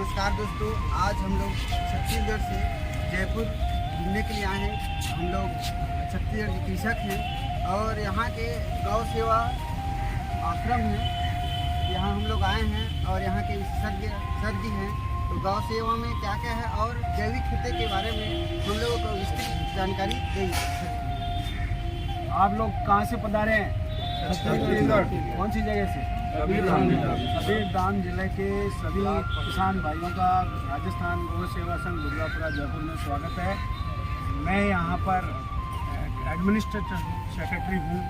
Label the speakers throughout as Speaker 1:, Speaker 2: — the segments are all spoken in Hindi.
Speaker 1: नमस्कार दोस्तों, आज हम लोग छत्तीसगढ़ से जयपुर घूमने के लिए आए हैं। हम लोग छत्तीसगढ़ के कृषक हैं और यहाँ के गौ सेवा आश्रम है, यहाँ हम लोग आए हैं और यहाँ के विशेषज्ञ सर जी हैं। तो गौ सेवा में क्या क्या है और जैविक खेती के बारे में हम लोगों को विस्तृत जानकारी देंगे।
Speaker 2: आप लोग कहाँ से पधारे हैं? छत्तीसगढ़। कौन सी जगह से? कबीरधाम जिले के सभी किसान भाइयों का राजस्थान गौ सेवा संघ दुर्गापुरा जयपुर में स्वागत है। मैं यहाँ पर एडमिनिस्ट्रेटिव सेक्रेटरी हूँ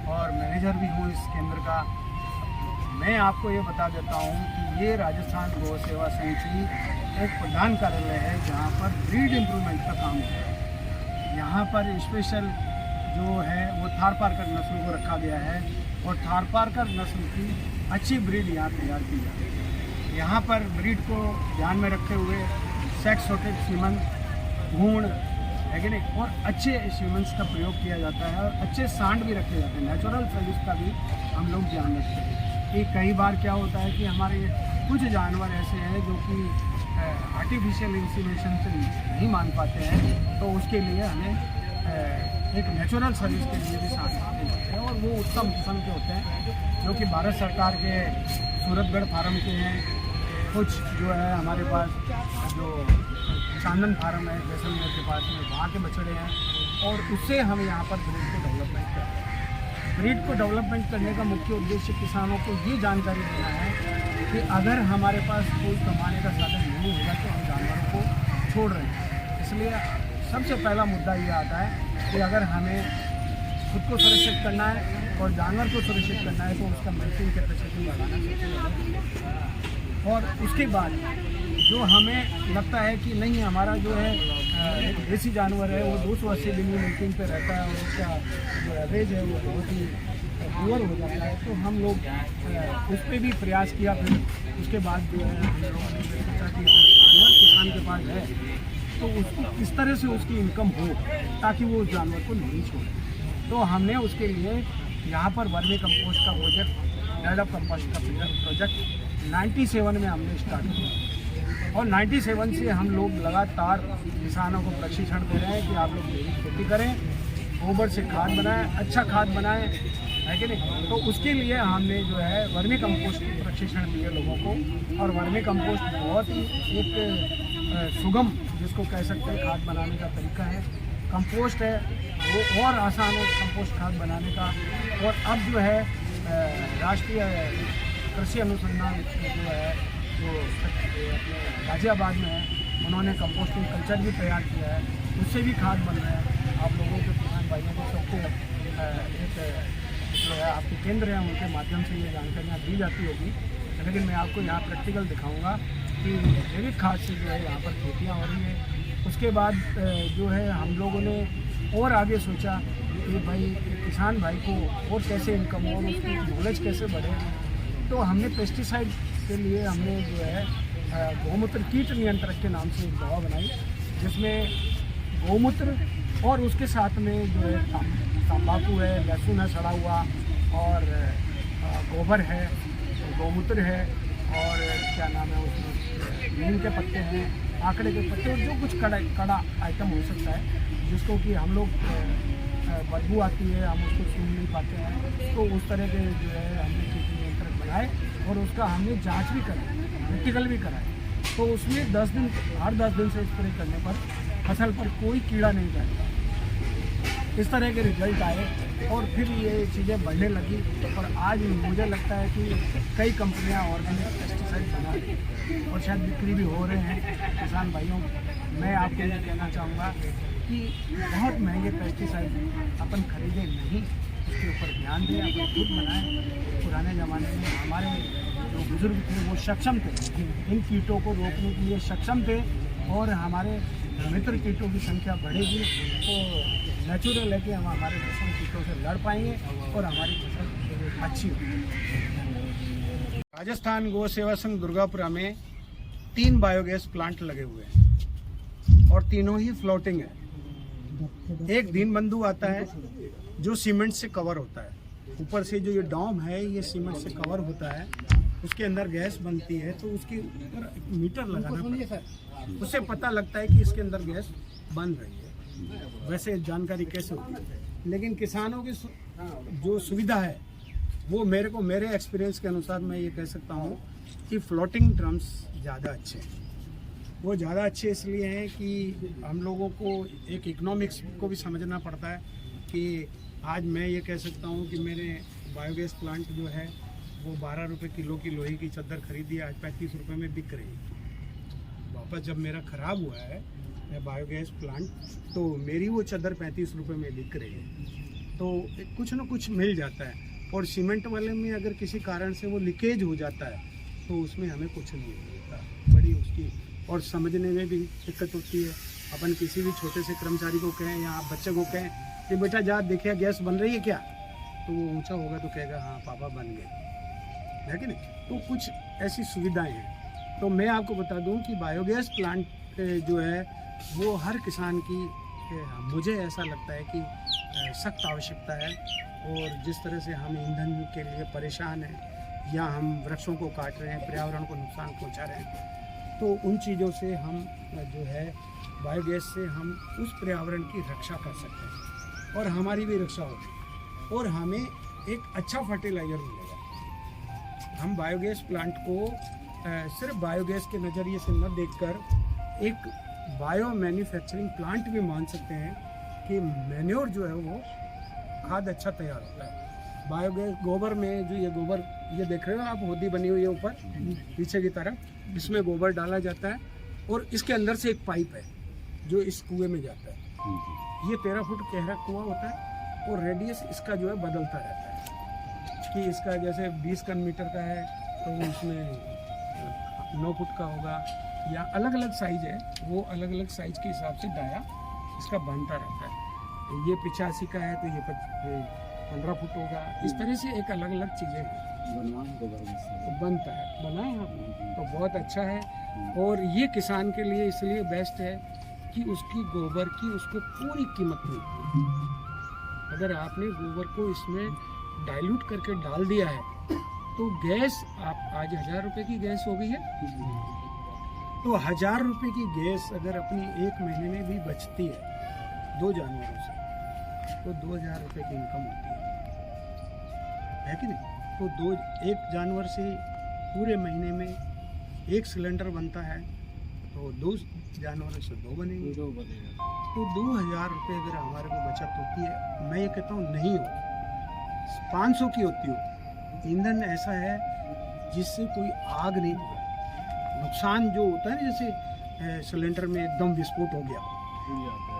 Speaker 2: और मैनेजर भी हूँ इस केंद्र का। मैं आपको ये बता देता हूँ कि ये राजस्थान गौ सेवा संघ की एक प्रधान कार्यालय है जहाँ पर ब्रीड इम्प्रूवमेंट का काम होता है। यहाँ पर स्पेशल जो है वो थारपारकर नस्ल को रखा गया है और थारपारकर नस्ल की अच्छी ब्रीड यहाँ तैयार की जाती है। यहाँ पर ब्रीड को ध्यान में रखते हुए सेक्स सॉर्टेड सीमन, भ्रूण है कि नहीं, और अच्छे सीमेंस का प्रयोग किया जाता है और अच्छे सांड भी रखे जाते हैं। नेचुरल सर्विस का भी हम लोग ध्यान रखते हैं कि कई बार क्या होता है कि हमारे कुछ जानवर ऐसे हैं जो कि आर्टिफिशियल इंसीमेशन से नहीं मान पाते हैं, तो उसके लिए हमें एक नेचुरल सर्विस के लिए भी सांड रखे जाते हैं और वो उत्तम किस्म के होते हैं जो कि भारत सरकार के सूरतगढ़ फार्म के हैं। कुछ जो है हमारे पास जो चांदन फार्म है जैसलमेर के पास में, वहाँ के बछड़े हैं और उससे हम यहाँ पर ब्रीड को डेवलपमेंट कर रहे हैं। ब्रीड को डेवलपमेंट करने का मुख्य उद्देश्य किसानों को ये जानकारी देना है कि अगर हमारे पास कोई कमाने का साधन नहीं होगा तो हम जानवरों को छोड़ रहे हैं। इसलिए सबसे पहला मुद्दा ये आता है कि अगर हमें खुद को सुरक्षित करना है और जानवर को सुरक्षित करना है तो उसका मिल्किंग कैपेसिटी बढ़ाना सबसे ज़्यादा। और उसके बाद जो हमें लगता है कि नहीं हमारा जो है एक देसी जानवर है वो 280 दिन में मिल्किंग पे रहता है और उसका जो एवरेज है वो बहुत ही पुअर हो जाता है, तो हम लोग उस पर भी प्रयास किया। फिर उसके बाद जो है हम लोगों ने सोचा कि जानवर किसान के पास है तो उसको किस तरह से उसकी इनकम हो ताकि वो उस जानवर को नहीं छोड़े। तो हमने उसके लिए यहाँ पर वर्मी कंपोस्ट का प्रोजेक्ट, डेवलप कंपोस्ट का प्रोजेक्ट 97 में हमने स्टार्ट किया और 97 से हम लोग लगातार किसानों को प्रशिक्षण दे रहे हैं कि आप लोग जैविक खेती करें, गोबर से खाद बनाएं, अच्छा खाद बनाएं, है कि नहीं। तो उसके लिए हमने जो है वर्मी कंपोस्ट की प्रशिक्षण दिए लोगों को और वर्मी कंपोस्ट बहुत ही एक सुगम जिसको कह सकते हैं खाद बनाने का तरीका है। कंपोस्ट है वो और आसान है कंपोस्ट खाद बनाने का। और अब जो है राष्ट्रीय कृषि अनुसंधान जो है जो अपने गाजियाबाद में है, उन्होंने कंपोस्टिंग कल्चर भी तैयार किया है, उससे भी खाद बन रहा है। आप लोगों के किसान भाइयों को सबको एक जो है आपके केंद्र हैं उनके माध्यम से ये जानकारियाँ दी जाती होगी, लेकिन मैं आपको यहाँ प्रैक्टिकल दिखाऊँगा कि जैविक खाद से जो है यहाँ पर खेतियाँ हो रही है। उसके बाद जो है हम लोगों ने और आगे सोचा कि भाई किसान भाई को और कैसे इनकम हो और उसकी नॉलेज कैसे बढ़े। तो हमने पेस्टिसाइड के लिए हमने जो है गौमूत्र कीट नियंत्रक के नाम से एक दवा बनाई जिसमें गौमूत्र और उसके साथ में जो है तम्बाकू है, लहसुन है सड़ा हुआ और गोबर है, गौमूत्र है और क्या नाम है उसमें नीम के पत्ते हैं, आंकड़े के पत्ते और जो कुछ कड़ा आइटम हो सकता है जिसको कि हम लोग बदबू आती है, हम उसको सूंघ नहीं पाते हैं, तो उस तरह के जो है हमने कीट नियंत्रक बनाए और उसका हमने जांच भी कराई, प्रैक्टिकल भी कराई। तो उसमें 8-10 दिन से स्प्रे करने पर फसल पर कोई कीड़ा नहीं जाएगा। इस तरह के रिजल्ट आए और फिर ये चीज़ें बढ़ने लगी और आज मुझे लगता है कि कई कंपनियां ऑर्गेनिक पेस्टिसाइड बना रही हैं और शायद बिक्री भी हो रहे हैं। किसान भाइयों, मैं आपको ये कहना चाहूँगा कि बहुत महंगे पेस्टिसाइड अपन खरीदें नहीं, उसके ऊपर ध्यान दें, अपन खुद बनाएं। पुराने ज़माने में हमारे जो बुजुर्ग थे वो सक्षम थे, इन कीटों को रोकने के लिए सक्षम थे और हमारे मित्र कीटों की संख्या बढ़ेगी तो नेचुरल है कि हम हमारे दुश्मन कीटों से लड़ पाएंगे और हमारी फसल अच्छी होगी। राजस्थान गौ सेवा संघ दुर्गापुरा में 3 बायोगैस प्लांट लगे हुए हैं और तीनों ही फ्लोटिंग है। एक दीनबंधु आता है जो सीमेंट से कवर होता है, ऊपर से जो ये डॉम है ये सीमेंट से कवर होता है उसके अंदर गैस बनती है तो उसके ऊपर एक मीटर लगाना पड़ता है, उससे पता लगता है कि इसके अंदर गैस बन रही है। वैसे जानकारी कैसे होती है, लेकिन किसानों की जो सुविधा है वो मेरे एक्सपीरियंस के अनुसार मैं ये कह सकता हूँ कि फ्लोटिंग ड्रम्स ज़्यादा अच्छे हैं। वो ज़्यादा अच्छे इसलिए हैं कि हम लोगों को एक इकोनॉमिक्स को भी समझना पड़ता है कि आज मैं ये कह सकता हूँ कि मेरे बायोगैस प्लांट जो है वो 12 रुपये किलो की लोहे की चादर खरीदी है, आज 35 रुपये में बिक रही है। वापस जब मेरा ख़राब हुआ है बायोगैस प्लांट तो मेरी वो चादर 35 रुपये में बिक रही है। तो कुछ ना कुछ मिल जाता है। और सीमेंट वाले में अगर किसी कारण से वो लीकेज हो जाता है तो उसमें हमें कुछ नहीं मिलता, बड़ी उसकी और समझने में भी दिक्कत होती है। अपन किसी भी छोटे से कर्मचारी को कहें या आप बच्चे को कहें कि बेटा जा देखिए गैस बन रही है क्या, तो वो ऊंचा होगा तो कहेगा हाँ पापा बन गए, है कि नहीं। तो कुछ ऐसी सुविधाएं हैं। तो मैं आपको बता दूं कि बायोगैस प्लांट जो है वो हर किसान की मुझे ऐसा लगता है कि सख्त आवश्यकता है। और जिस तरह से हम ईंधन के लिए परेशान हैं या हम वृक्षों को काट रहे हैं, पर्यावरण को नुकसान पहुंचा रहे हैं, तो उन चीज़ों से हम जो है बायोगैस से हम उस पर्यावरण की रक्षा कर सकते हैं और हमारी भी रक्षा होगी और हमें एक अच्छा फर्टिलाइज़र मिलेगा। हम बायोगैस प्लांट को सिर्फ बायोगैस के नज़रिए से न देखकर एक बायो मैन्युफैक्चरिंग प्लांट भी मान सकते हैं कि मैन्योर जो है वो खाद अच्छा तैयार होता है। बायोगैस गोबर में जो ये गोबर ये देख रहे हो आप, होदी बनी हुई है ऊपर पीछे की तरफ, इसमें गोबर डाला जाता है और इसके अंदर से एक पाइप है जो इस कुएं में जाता है। ये 13 फुट गहरा कुआं होता है और रेडियस इसका जो है बदलता रहता है कि इसका जैसे 20 मीटर का है तो उसमें 9 फुट का होगा या अलग अलग साइज है, वो अलग अलग साइज के हिसाब से डाया इसका बनता रहता है। ये 85 का है तो ये 15 फुट होगा। इस तरह से एक अलग अलग चीज़ें बनता है, बना है तो बहुत अच्छा है। और ये किसान के लिए इसलिए बेस्ट है कि उसकी गोबर की उसको पूरी कीमत मिलती है। अगर आपने गोबर को इसमें डाइल्यूट करके डाल दिया है तो गैस आप आज 1000 रुपये की गैस हो गई है, तो 1000 रुपये की गैस अगर अपनी एक महीने में भी बचती है 2 जानवरों से तो 2000 रुपये की इनकम होती है कि नहीं। तो एक जानवर से पूरे महीने में 1 सिलेंडर बनता है तो 2 जानवरों से 2 बनेंगे, तो 2000 रुपये अगर हमारे को बचत होती है, मैं ये कहता हूँ नहीं हो 500 की होती हो। ईंधन ऐसा है जिससे कोई आग नहीं होगा, नुकसान जो होता है ना जैसे सिलेंडर में एकदम विस्फोट हो गया,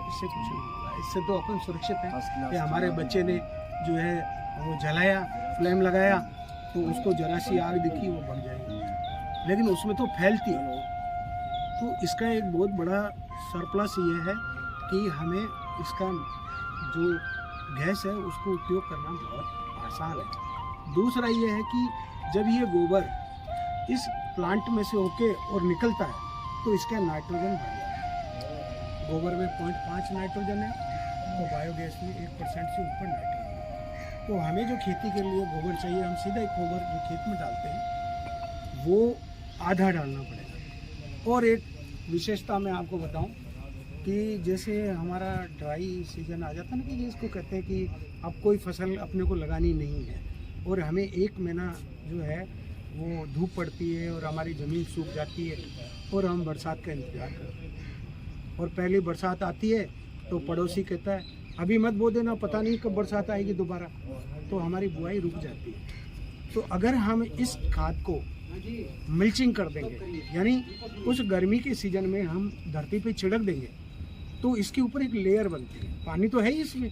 Speaker 2: इससे कुछ नहीं होगा। इससे तो अपन सुरक्षित हैं कि हमारे बच्चे ने जो है वो जलाया, फ्लेम लगाया तो उसको जरा सी आग दिखी वो बढ़ जाएगी, लेकिन उसमें तो फैलती है। तो इसका एक बहुत बड़ा सरप्लस ये है कि हमें इसका जो गैस है उसको उपयोग करना बहुत आसान है। दूसरा ये है कि जब ये गोबर इस प्लांट में से होके और निकलता है तो इसका नाइट्रोजन बढ़ जाता है। गोबर में 0.5 नाइट्रोजन है तो बायोगैस में 1% से ऊपर नाइट्रोजन है। तो हमें जो खेती के लिए गोबर चाहिए, हम सीधा एक गोबर जो खेत में डालते हैं वो आधा डालना पड़ेगा। और एक विशेषता मैं आपको बताऊं कि जैसे हमारा ड्राई सीजन आ जाता है ना, कि जिसको कहते हैं कि अब कोई फसल अपने को लगानी नहीं है और हमें 1 महीना जो है वो धूप पड़ती है और हमारी ज़मीन सूख जाती है और हम बरसात का इंतज़ार करते हैं। और पहली बरसात आती है तो पड़ोसी कहता है अभी मत बो देना, पता नहीं कब बरसात आएगी दोबारा, तो हमारी बुआई रुक जाती है। तो अगर हम इस खाद को मिल्चिंग कर देंगे, यानी उस गर्मी के सीजन में हम धरती पे छिड़क देंगे तो इसके ऊपर एक लेयर बनती है, पानी तो है ही इसमें,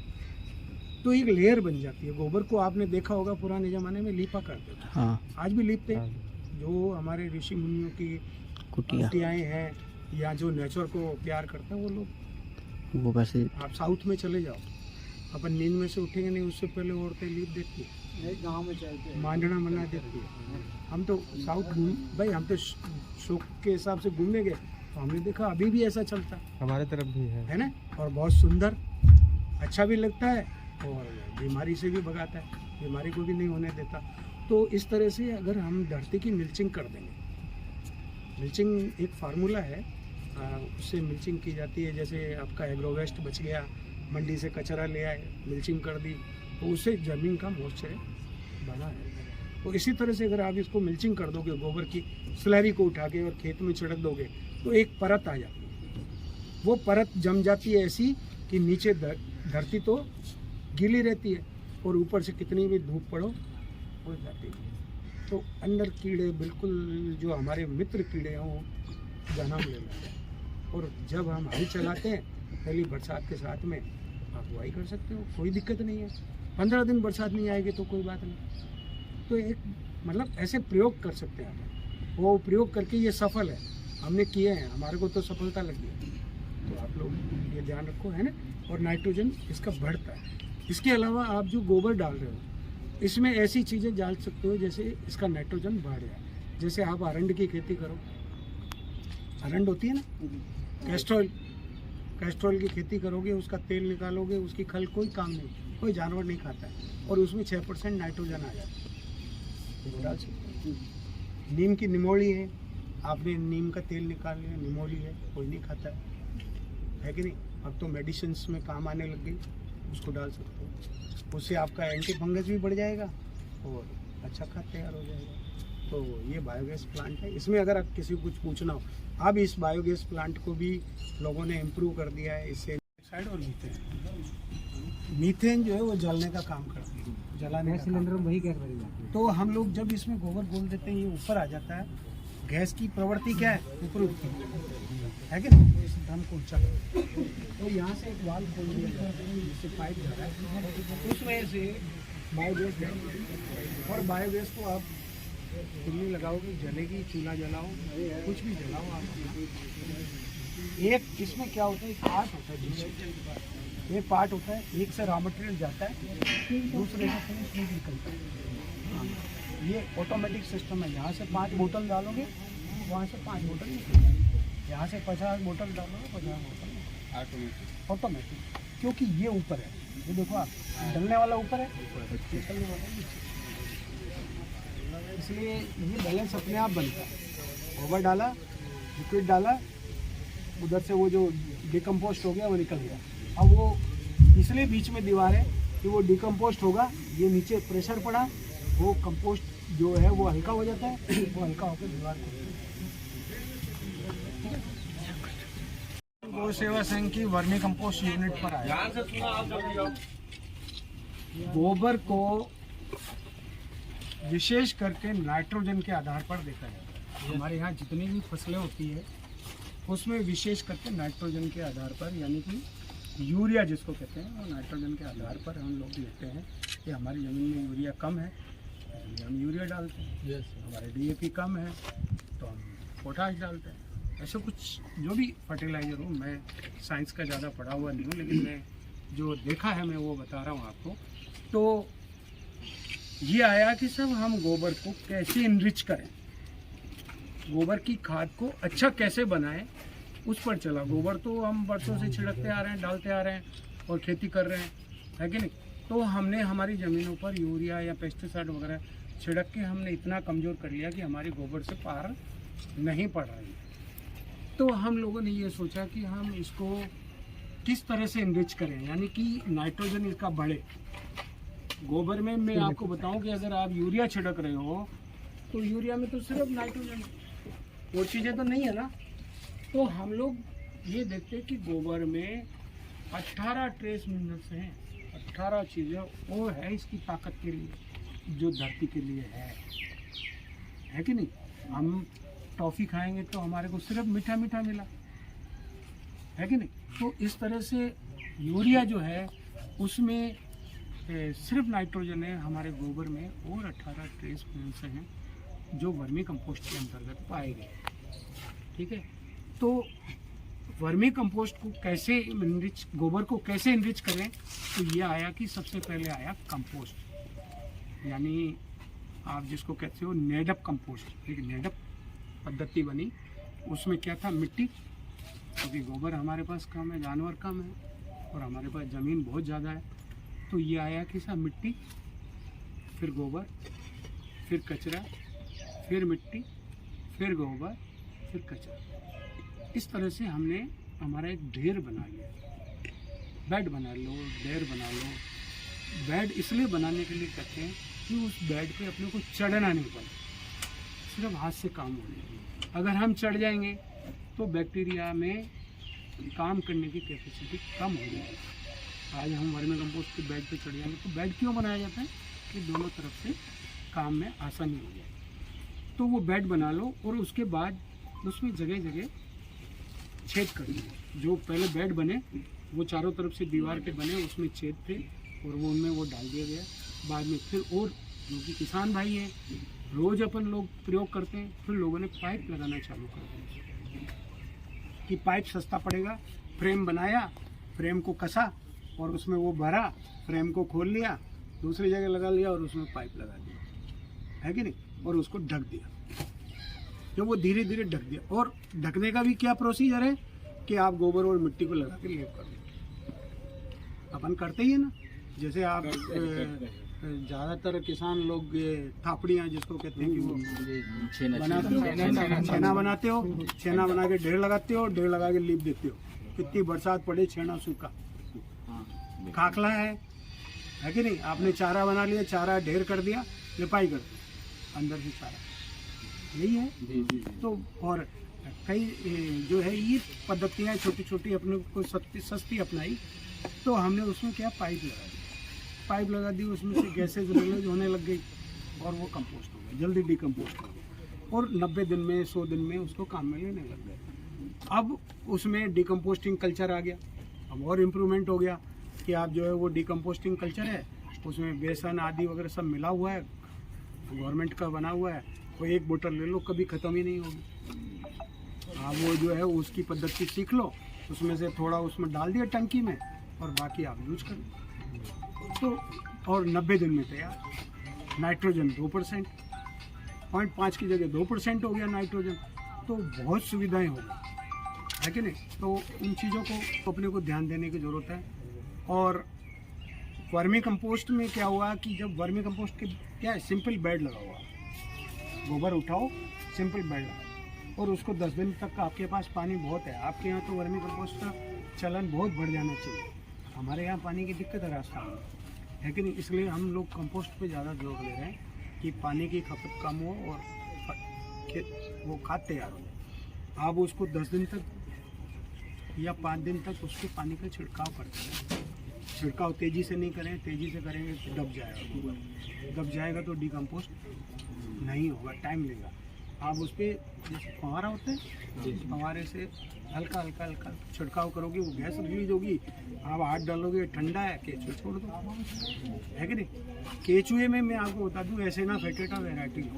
Speaker 2: तो एक लेयर बन जाती है। गोबर को आपने देखा होगा पुराने ज़माने में लीपा करते थे, हाँ। आज भी लीपते हैं। जो हमारे ऋषि मुनियों की कुटियाएँ हैं या जो नेचर को प्यार करते हैं वो लोग, वो वैसे आप साउथ में चले जाओ, अपन नींद में से उठेंगे नहीं उससे पहले औरतें लीप देखती है, गाँव में चलते हैं मांडना मना देखती है। हम तो साउथ भाई, हम तो शौक के हिसाब से घूमने गए तो हमने देखा अभी भी ऐसा चलता है, हमारे तरफ भी है ना, और बहुत सुंदर, अच्छा भी लगता है और बीमारी से भी भगाता है, बीमारी को भी नहीं होने देता। तो इस तरह से अगर हम धरती की मिल्चिंग कर देंगे, मिल्चिंग एक फार्मूला है, उससे मिल्चिंग की जाती है। जैसे आपका एग्रो वेस्ट बच गया, मंडी से कचरा ले आए, मिल्चिंग कर दी, तो उससे ज़मीन का मॉइस्चर बना है। तो इसी तरह से अगर आप इसको मिल्चिंग कर दोगे, गोबर की स्लरी को उठा के और खेत में छिड़क दोगे, तो एक परत आ जाती है। वो परत जम जाती है ऐसी कि नीचे धरती तो गीली रहती है और ऊपर से कितनी भी धूप पड़ो हो जाती है। तो अंदर कीड़े, बिल्कुल जो हमारे मित्र कीड़े हैं, वो जन्म ले लेते हैं। और जब हम हल चलाते हैं पहली बरसात के साथ में, आप बुआई कर सकते हो, कोई दिक्कत नहीं है। 15 दिन बरसात नहीं आएगी तो कोई बात नहीं। तो एक मतलब ऐसे प्रयोग कर सकते हैं आप। वो प्रयोग करके ये सफल है, हमने किए हैं, हमारे को तो सफलता लगी है। तो आप लोग ये ध्यान रखो, है ना। और नाइट्रोजन इसका बढ़ता है। इसके अलावा आप जो गोबर डाल रहे हो, इसमें ऐसी चीज़ें डाल सकते हो जैसे इसका नाइट्रोजन बढ़ जाए। जैसे आप अरंड की खेती करो, अरंड होती है ना, कैस्ट्रॉल की खेती करोगे, उसका तेल निकालोगे, उसकी खल कोई काम नहीं, कोई जानवर नहीं खाता है, और उसमें 6% नाइट्रोजन आ जाता है, तो डाल सकते हो। नीम की निमोली है, आपने नीम का तेल निकाल लिया, निमोली है, कोई नहीं खाता है कि नहीं। अब तो मेडिसिन्स में काम आने लग गई, उसको डाल सकते हो। उससे आपका एंटी फंगस भी बढ़ जाएगा और अच्छा खाद तैयार हो जाएगा। तो ये बायोगैस प्लांट है। इसमें अगर आप किसी को कुछ पूछना हो, अब इस बायोगैस प्लांट को भी लोगों ने इम्प्रूव कर दिया है। इससे साइड और मीथेन जो है वो जलने का काम करती है, जलाने का सिलेंडर में वही गैस भरी जाती है। तो हम लोग जब इसमें गोबर घोल देते हैं, ये ऊपर आ जाता है। गैस की प्रवृत्ति क्या है, ऊपर उठती है कि नहीं, हमको ऊंचा। तो यहाँ से एक वाल्व खोल दिया जाता है, जिससे पाइप जा रहा है, उसमें से बायोगैस जाएगी। और बायोगैस को आप चुल्ली लगाओगे, जलेगी, चूल्हा जलाओ, कुछ भी जलाओ आप। एक इसमें क्या होता है, एक पार्ट होता है बीच, एक पार्ट होता है, एक से रॉ मटेरियल जाता है, दूसरे से फीड निकलता है। ये ऑटोमेटिक सिस्टम है। यहाँ से 5 बोतल डालोगे, वहाँ से 5 बोतल निकलेगी। यहाँ से 50 बोतल डालोगे, 50 बोतल ऑटोमेटिक, क्योंकि ये ऊपर है। ये देखो आप, डलने वाला ऊपर है, निकलने वाला नीचे, इसलिए ये बैलेंस अपने आप बनता है। गोबर डाला, लिक्विड डाला, उधर से वो जो डिकम्पोस्ट हो गया वो निकल गया। अब वो इसलिए बीच में दीवार है कि वो डिकम्पोस्ट होगा, ये नीचे प्रेशर पड़ा, वो कंपोस्ट जो है वो हल्का हो जाता है, वो हल्का होकर दीवार को। गौ सेवा संघ की वर्मी कंपोस्ट यूनिट पर आया। गोबर को विशेष करके नाइट्रोजन के आधार पर देखा जाता है। हमारे यहाँ जितनी भी फसलें होती है उसमें विशेष करके नाइट्रोजन के आधार पर, यानी कि यूरिया जिसको कहते हैं, वो नाइट्रोजन के आधार पर हम लोग देखते हैं कि हमारी ज़मीन में यूरिया कम है, हम यूरिया डालते हैं। हमारे डीएपी कम है तो हम पोटाश डालते हैं। ऐसे कुछ जो भी फर्टिलाइज़र हो, मैं साइंस का ज़्यादा पढ़ा हुआ नहीं हूँ, लेकिन मैं जो देखा है मैं वो बता रहा हूँ आपको। तो ये आया कि सब हम गोबर को कैसे इनरिच करें, गोबर की खाद को अच्छा कैसे बनाएं, उस पर चला। गोबर तो हम बरसों से छिड़कते आ रहे हैं, डालते आ रहे हैं और खेती कर रहे हैं, है कि नहीं। तो हमने हमारी ज़मीनों पर यूरिया या पेस्टिसाइड वगैरह छिड़क के हमने इतना कमज़ोर कर लिया कि हमारी गोबर से पार नहीं पड़ रही है। तो हम लोगों ने ये सोचा कि हम इसको किस तरह से इनरिच करें, यानी कि नाइट्रोजन इसका बढ़े। गोबर में मैं आपको बताऊं कि अगर आप यूरिया छिड़क रहे हो तो यूरिया में तो सिर्फ नाइट्रोजन, और चीज़ें तो नहीं है ना। तो हम लोग ये देखते हैं कि गोबर में 18 ट्रेस मिनरल्स हैं, 18 चीज़ें वो है इसकी ताकत के लिए, जो धरती के लिए है कि नहीं। हम टॉफ़ी खाएंगे तो हमारे को सिर्फ मीठा मीठा मिला, है कि नहीं। तो इस तरह से यूरिया जो है उसमें सिर्फ नाइट्रोजन है, हमारे गोबर में और 18 ट्रेस मिनरल्स हैं जो वर्मी कंपोस्ट के अंतर्गत पाए गए, ठीक है। तो वर्मी कंपोस्ट को कैसे इनरिच, गोबर को कैसे इनरिच करें, तो ये आया कि सबसे पहले आया कंपोस्ट, यानी आप जिसको कहते हो नेडअप कंपोस्ट। एक नेडअप पद्धति बनी, उसमें क्या था, मिट्टी, क्योंकि गोबर हमारे पास कम है, जानवर कम है और हमारे पास ज़मीन बहुत ज़्यादा है। तो ये आया कि सब मिट्टी, फिर गोबर, फिर कचरा, फिर मिट्टी, फिर गोबर, फिर कचरा। इस तरह से हमने हमारा एक ढेर बना लिया। बेड बना लो, ढेर बना लो। बेड इसलिए बनाने के लिए कहते हैं कि उस बेड पे अपने को चढ़ना नहीं पड़े, सिर्फ हाथ से काम हो जाए। अगर हम चढ़ जाएंगे तो बैक्टीरिया में काम करने की कैपेसिटी कम हो जाएगी। आज हम वर्मी कंपोस्ट के बेड पे चढ़ जाएंगे तो बेड क्यों बनाया जाता है कि दोनों तरफ से काम में आसानी हो जाए। तो वो बेड बना लो और उसके बाद उसमें जगह जगह छेद कर दो। जो पहले बेड बने वो चारों तरफ से दीवार के बने, उसमें छेद थे और वो उनमें वो डाल दिया गया। बाद में फिर और जो कि किसान भाई हैं रोज़ अपन लोग प्रयोग करते हैं, फिर लोगों ने पाइप लगाना चालू कर दिया कि पाइप सस्ता पड़ेगा। फ्रेम बनाया, फ्रेम को कसा और उसमें वो भरा, फ्रेम को खोल लिया, दूसरी जगह लगा लिया और उसमें पाइप लगा दिया, है कि नहीं, और उसको ढक दिया। जब वो धीरे धीरे ढक दिया, और ढकने का भी क्या प्रोसीजर है कि आप गोबर और मिट्टी को लगा के लेप कर दो। अपन करते ही है ना, जैसे आप ज़्यादातर किसान लोग ये थापड़ियाँ जिसको कहते हैं कि वो बनाते हो, छेना बनाते हो, छेना बना के ढेर लगाते हो, ढेर लगा के लीप देते हो। कितनी बरसात पड़े छेना सूखा, खाखला है कि नहीं। आपने चारा बना लिया, चारा ढेर कर दिया, लिपाई कर दी, अंदर से चारा, यही है। तो और कई जो है ये पद्धतियाँ छोटी छोटी अपने को सस्ती अपनाई, तो हमने उसमें क्या पाइप लगा दी। पाइप लगा दी, उसमें से गैसेज रिलीज होने लग गई और वो कंपोस्ट हो गया, जल्दी डिकम्पोस्ट हो गया और 90 दिन में 100 दिन में उसको काम में लेने लग गए। अब उसमें डिकम्पोस्टिंग कल्चर आ गया। अब और इम्प्रूवमेंट हो गया कि आप जो है वो डिकम्पोस्टिंग कल्चर है, उसमें बेसन आदि वगैरह सब मिला हुआ है, गवर्नमेंट का बना हुआ है। कोई एक बोतल ले लो, कभी ख़त्म ही नहीं होगी। आप वो जो है उसकी पद्धति सीख लो, उसमें से थोड़ा उसमें डाल दिया टंकी में और बाकी आप यूज कर लो तो, और 90 दिन में तैयार। नाइट्रोजन 2%, 0.5 की जगह 2% हो गया नाइट्रोजन, तो बहुत सुविधाएं हो गई, है कि नहीं। तो इन चीज़ों को अपने को ध्यान देने की ज़रूरत है। और वर्मी कंपोस्ट में क्या हुआ कि जब वर्मी कंपोस्ट के क्या है, सिंपल बेड लगा हुआ, गोबर उठाओ, सिंपल बेड लगाओ और उसको 10 दिन तक आपके पास पानी बहुत है। आपके यहाँ तो वर्मी कंपोस्ट का चलन बहुत बढ़ जाना चाहिए, हमारे यहाँ पानी की दिक्कत है रास्ता में, है कि नहीं। इसलिए हम लोग कंपोस्ट पे ज़्यादा जोर दे रहे हैं कि पानी की खपत कम हो और वो खाद तैयार हो। आप उसको 10 दिन तक या 5 दिन तक उसके पानी का छिड़काव करते हैं। छिड़काव तेज़ी से नहीं करें, तेज़ी से करेंगे तो दब जाएगा, दब जाएगा तो डिकम्पोस्ट नहीं होगा, टाइम लेगा। आप उस पर जैसे फंवारा होता है, फंवारे से हल्का हल्का हल्का छिड़काव करोगे, वो गैस रिलीज होगी, आप हाथ डालोगे, ठंडा है, केचुए छोड़ दो, है कि नहीं। केचुए में मैं आपको बता दूं, एसिना फेटेटा वैरायटी है,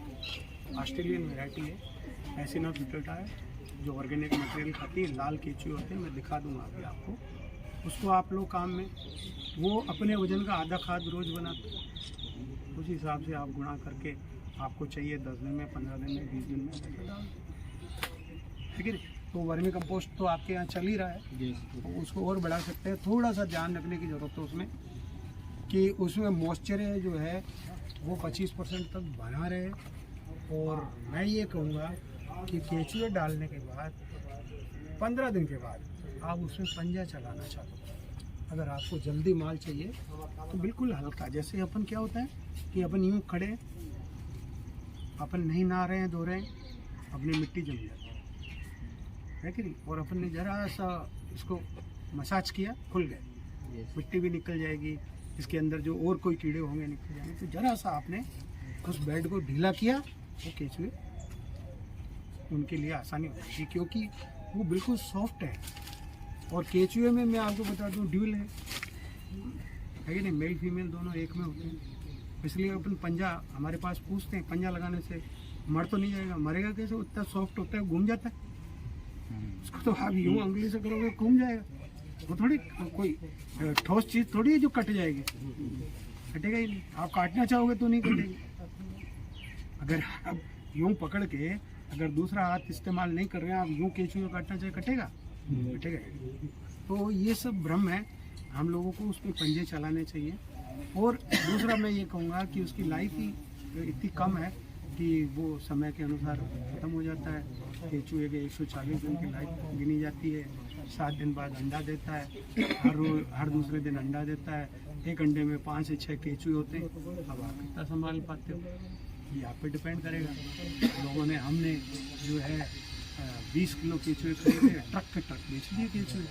Speaker 2: ऑस्ट्रेलियन वैरायटी है, एसिना फेटेटा है, जो ऑर्गेनिक मटेरियल खाती है। लाल केचुए होते हैं, मैं दिखा दूंगा अभी आपको। उसको आप लोग काम में, वो अपने वजन का आधा खाद रोज़ बनाते हैं, उस हिसाब से आप गुणा करके आपको चाहिए 10 दिन में, 15 दिन में, 20 दिन में, ठीक है। तो वर्मी कंपोस्ट तो आपके यहाँ चल ही रहा है, तो उसको और बढ़ा सकते हैं। थोड़ा सा ध्यान रखने की ज़रूरत है उसमें कि उसमें मॉइस्चर जो है वो 25% तक बना रहे। और मैं ये कहूँगा कि केचुए डालने के बाद 15 दिन के बाद आप उसमें पंजा चलाना चालू करें। अगर आपको जल्दी माल चाहिए तो बिल्कुल हल्का, जैसे अपन क्या होता है कि अपन यूँ खड़े, अपन नहीं नहा रहे हैं, धो रहे हैं, अपनी मिट्टी जम जाती है कि नहीं, और अपन ने ज़रा सा इसको मसाज किया, खुल गए, मिट्टी भी निकल जाएगी, इसके अंदर जो और कोई कीड़े होंगे निकल जाएंगे। तो ज़रा सा आपने उस बेड को ढीला किया, वो केचुए उनके लिए आसानी हो जाएगी, क्योंकि वो बिल्कुल सॉफ्ट है। और केचुए में मैं आपको बता दूं ड्यूल है कि नहीं, मेल फीमेल दोनों एक में होते हैं। इसलिए अपन पंजा हमारे पास पूछते हैं, पंजा लगाने से मर तो नहीं जाएगा, मरेगा कैसे, उतना सॉफ्ट होता है, घूम जाता है। उसको तो आप यूँ अंगली से करोगे घूम जाएगा, वो थोड़ी कोई ठोस चीज़ थोड़ी है जो कट जाएगी, कटेगा ही नहीं। आप काटना चाहोगे तो नहीं कटेगी। अगर आप यूँ पकड़ के अगर दूसरा हाथ इस्तेमाल नहीं कर रहे हैं, आप यूँ केंचुए काटना चाहे, कटेगा, कटेगा। तो ये सब भ्रम है, हम लोगों को उस पर पंजे चलाने चाहिए। और दूसरा मैं ये कहूँगा कि उसकी लाइफ ही इतनी कम है कि वो समय के अनुसार ख़त्म हो जाता है। केंचुए के 140 दिन की लाइफ गिनी जाती है। 7 दिन बाद अंडा देता है, हर दूसरे दिन अंडा देता है। एक अंडे में 5 से 6 केंचुए होते हैं। अब आप कितना संभाल पाते हो, ये आप पे डिपेंड करेगा। लोगों ने हमने जो है 20 किलो केंचुए खरीदे, ट्रक पे ट्रक बेच दिए केंचुए।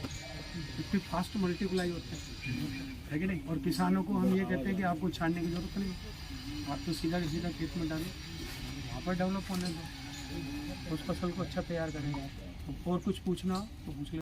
Speaker 2: इतने फास्ट मल्टीप्लाई होते हैं, है कि नहीं। और किसानों को हम ये कहते हैं कि आपको छानने की जरूरत नहीं, आप तो सीधा खेत में डालें, वहाँ पर डेवलप होने दो, उस फसल को अच्छा तैयार करेंगे। और कुछ पूछना हो तो पूछ लें।